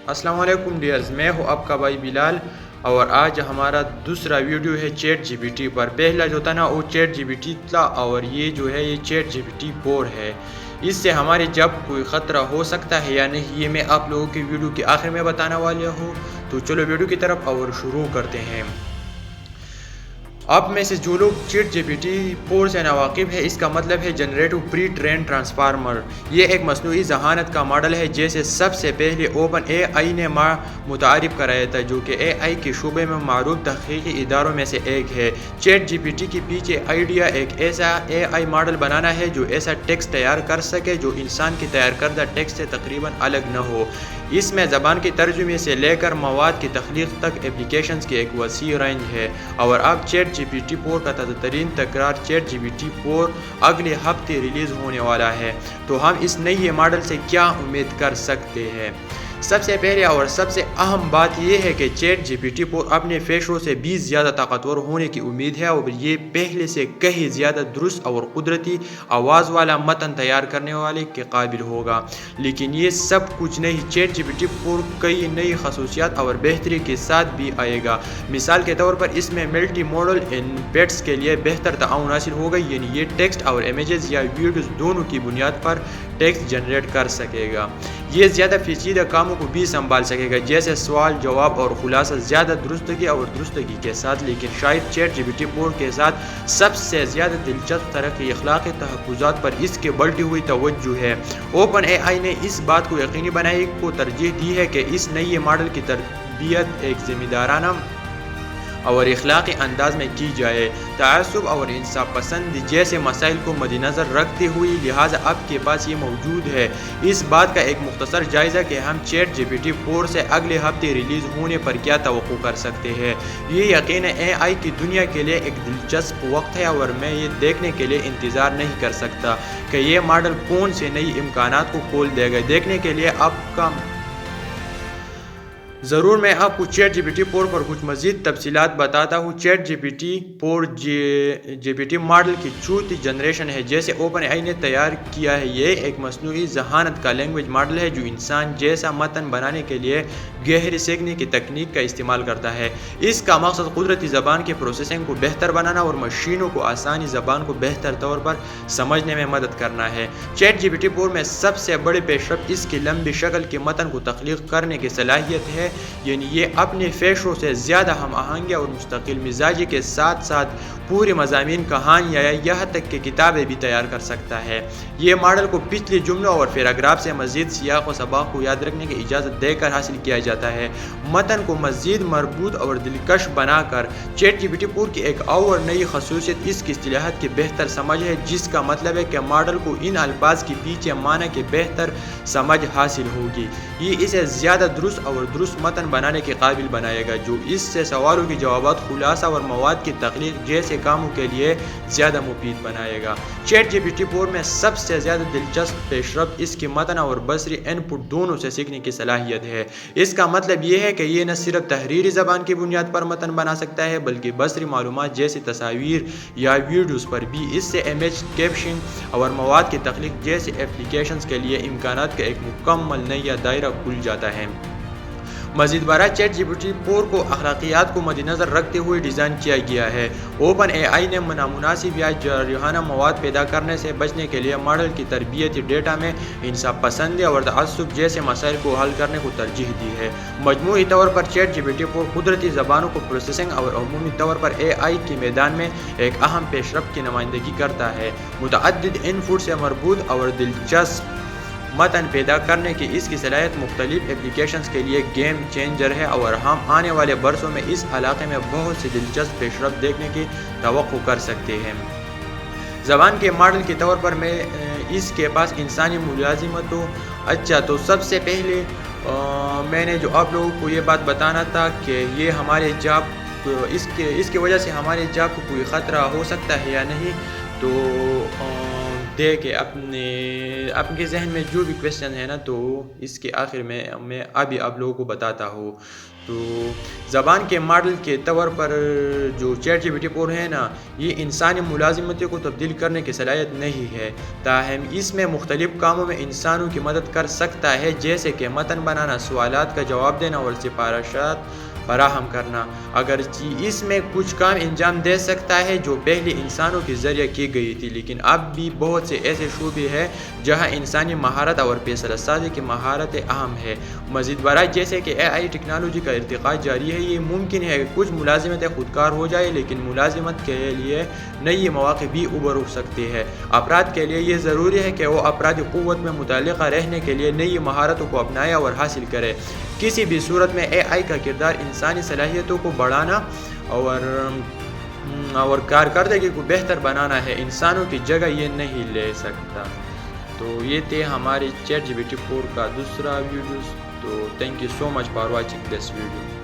السلام علیکم ڈیئرز، میں ہوں آپ کا بھائی بلال اور آج ہمارا دوسرا ویڈیو ہے چیٹ جی پی ٹی پر۔ پہلا جو تھا نا وہ چیٹ جی پی ٹی تھا اور یہ جو ہے یہ چیٹ جی پی ٹی 4 ہے۔ اس سے ہمارے جب کوئی خطرہ ہو سکتا ہے یا نہیں یہ میں آپ لوگوں کی ویڈیو کے آخر میں بتانے والا ہوں، تو چلو ویڈیو کی طرف اور شروع کرتے ہیں۔ آپ میں سے جو لوگ چیٹ جی پی ٹی 4 سے ناواقف ہے، اس کا مطلب ہے جنریٹو پری ٹرین ٹرانسفارمر۔ یہ ایک مصنوعی ذہانت کا ماڈل ہے جسے سب سے پہلے اوپن اے آئی نے متعارف کرایا تھا، جو کہ اے آئی کے شعبے میں معروف تحقیقی اداروں میں سے ایک ہے۔ چیٹ جی پی ٹی کے پیچھے آئیڈیا ایک ایسا اے آئی ماڈل بنانا ہے جو ایسا ٹیکسٹ تیار کر سکے جو انسان کی تیار کردہ ٹیکسٹ سے تقریباً الگ نہ ہو۔ اس میں زبان کے ترجمے سے لے کر مواد کی تخلیق تک ایپلیکیشنز کی ایک وسیع رینج ہے۔ اور اب چیٹ جی پی ٹی 4 کا تازہ ترین تکرار چیٹ جی پی ٹی 4 اگلے ہفتے ریلیز ہونے والا ہے۔ تو ہم اس نئے ماڈل سے کیا امید کر سکتے ہیں؟ سب سے پہلے اور سب سے اہم بات یہ ہے کہ چیٹ جی پی ٹی 4 اپنے فیصلوں سے بھی زیادہ طاقتور ہونے کی امید ہے اور یہ پہلے سے کہیں زیادہ درست اور قدرتی آواز والا متن تیار کرنے والے کے قابل ہوگا۔ لیکن یہ سب کچھ نہیں، چیٹ جی پی ٹی 4 کئی نئی خصوصیات اور بہتری کے ساتھ بھی آئے گا۔ مثال کے طور پر اس میں ملٹی موڈل انپٹس کے لیے بہتر تعاون حاصل ہوگا، یعنی یہ ٹیکسٹ اور امیجز یا ویڈیوز دونوں کی بنیاد پر ٹیکسٹ جنریٹ کر سکے گا۔ یہ زیادہ پیچیدہ کاموں کو بھی سنبھال سکے گا، جیسے سوال جواب اور خلاصہ، زیادہ درستگی اور درستگی کے ساتھ۔ لیکن شاید چیٹ جی پی ٹی 4 کے ساتھ سب سے زیادہ دلچسپ ترقی اخلاقی تحفظات پر اس کی بڑھتی ہوئی توجہ ہے۔ اوپن اے آئی نے اس بات کو یقینی بنانے کو ترجیح دی ہے کہ اس نئے ماڈل کی تربیت ایک ذمہ دارانہ اور اخلاقی انداز میں کی جائے، تعصب اور انصاف پسندی جیسے مسائل کو مد نظر رکھتے ہوئے، لہٰذا آپ کے پاس یہ موجود ہے۔ اس بات کا ایک مختصر جائزہ کہ ہم چیٹ جی پی ٹی 4 سے اگلے ہفتے ریلیز ہونے پر کیا توقع کر سکتے ہیں۔ یہ یقیناً اے آئی کی دنیا کے لیے ایک دلچسپ وقت ہے اور میں یہ دیکھنے کے لیے انتظار نہیں کر سکتا کہ یہ ماڈل کون سے نئے امکانات کو کھول دے گا۔ دیکھنے کے لیے آپ کا ضرور میں آپ کو چیٹ جی پی ٹی 4 پر کچھ مزید تفصیلات بتاتا ہوں۔ چیٹ جی پی ٹی 4 جی پی ٹی ماڈل کی چوتھی جنریشن ہے جسے اوپن اے آئی نے تیار کیا ہے۔ یہ ایک مصنوعی ذہانت کا لینگویج ماڈل ہے جو انسان جیسا متن بنانے کے لیے گہرے سیکھنے کی تکنیک کا استعمال کرتا ہے۔ اس کا مقصد قدرتی زبان کی پروسیسنگ کو بہتر بنانا اور مشینوں کو آسانی زبان کو بہتر طور پر سمجھنے میں مدد کرنا ہے۔ چیٹ جی پی ٹی 4 میں سب سے بڑی پیش رفت اس کی لمبی شکل کے متن کو تخلیق کرنے کی صلاحیت ہے، یعنی یہ اپنے فیصلوں سے زیادہ ہم آہنگی اور مستقل مزاجی کے ساتھ ساتھ پورے مضامین، کہانیاں یا یہاں تک کہ کتابیں بھی تیار کر سکتا ہے۔ یہ ماڈل کو پچھلے جملوں اور پیراگراف سے مزید سیاق و سباق کو یاد رکھنے کی اجازت دے کر حاصل کیا جاتا ہے۔ متن کو مزید مربوط اور دلکش بنا کر چیٹ جی پی ٹی 4 کی ایک اور نئی خصوصیت اس کی اصطلاحات کی بہتر سمجھ ہے، جس کا مطلب ہے کہ ماڈل کو ان الفاظ کے پیچھے معنی کی بہتر سمجھ حاصل ہوگی۔ یہ اسے زیادہ درست اور درست متن بنانے کے قابل بنائے گا، جو اس سے سوالوں کے جوابات، خلاصہ اور مواد کی تخلیق جیسے کاموں کے لیے زیادہ مفید بنائے گا۔ چیٹ جی پی ٹی 4 میں سب سے زیادہ دلچسپ پیش رفت اس کی متن اور بصری ان پٹ دونوں سے سیکھنے کی صلاحیت ہے۔ اس کا مطلب یہ ہے کہ یہ نہ صرف تحریری زبان کی بنیاد پر متن بنا سکتا ہے بلکہ بصری معلومات جیسے تصاویر یا ویڈیوز پر بھی۔ اس سے امیج کیپشننگ اور مواد کی تخلیق جیسے ایپلیکیشنز کے لیے امکانات کا ایک مکمل نیا دائرہ کھل جاتا ہے۔ مزید برآں چیٹ جی پی ٹی 4 کو اخلاقیات کو مد نظر رکھتے ہوئے ڈیزائن کیا گیا ہے۔ اوپن اے آئی نے نامناسب یا جارحانہ مواد پیدا کرنے سے بچنے کے لیے ماڈل کی تربیتی ڈیٹا میں انصاف پسندی اور تعصب جیسے مسائل کو حل کرنے کو ترجیح دی ہے۔ مجموعی طور پر چیٹ جی پی ٹی 4 قدرتی زبانوں کو پروسیسنگ اور عمومی طور پر اے آئی کے میدان میں ایک اہم پیش رفت کی نمائندگی کرتا ہے۔ متعدد ان پٹ سے مربوط اور دلچسپ متن پیدا کرنے کی اس کی صلاحیت مختلف ایپلیکیشنز کے لیے گیم چینجر ہے اور ہم آنے والے برسوں میں اس علاقے میں بہت سی دلچسپ پیش رفت دیکھنے کی توقع کر سکتے ہیں۔ زبان کے ماڈل کے طور پر میں اس کے پاس انسانی ملازمتوں اچھا تو سب سے پہلے میں نے جو آپ لوگوں کو یہ بات بتانا تھا کہ یہ ہمارے جاب اس کی وجہ سے ہمارے جاب کو کوئی خطرہ ہو سکتا ہے یا نہیں، تو دے کے آپ کے ذہن میں جو بھی کویسچن ہے نا تو اس کے آخر میں ابھی آپ لوگوں کو بتاتا ہوں. تو زبان کے ماڈل کے طور پر جو چیٹ جی پی ٹی 4 ہے نا یہ انسانی ملازمتوں کو تبدیل کرنے کی صلاحیت نہیں ہے، تاہم اس میں مختلف کاموں میں انسانوں کی مدد کر سکتا ہے، جیسے کہ متن بنانا، سوالات کا جواب دینا اور سفارشات فراہم کرنا. اگرچہ اس میں کچھ کام انجام دے سکتا ہے جو پہلے انسانوں کے ذریعے کی گئی تھی، لیکن اب بھی بہت سے ایسے شعبے ہیں جہاں انسانی مہارت اور فیصلہ سازی کی مہارتیں اہم ہیں. مزید برآں جیسے کہ اے آئی ٹیکنالوجی کا ارتقاء جاری ہے، یہ ممکن ہے کہ کچھ ملازمتیں خودکار ہو جائیں، لیکن ملازمت کے لیے نئی مواقع بھی ابھر سکتے ہیں. افراد کے لیے یہ ضروری ہے کہ وہ افرادی قوت میں متعلقہ رہنے کے لیے نئی مہارتوں کو اپنائیں اور حاصل کریں. کسی بھی صورت میں اے آئی کا کردار انسانی صلاحیتوں کو بڑھانا اور کارکردگی کو بہتر بنانا ہے، انسانوں کی جگہ یہ نہیں لے سکتا. تو یہ تھے ہمارے چیٹ جی پی ٹی 4 کا دوسرا ویڈیوز. تو thank you so much for watching this video.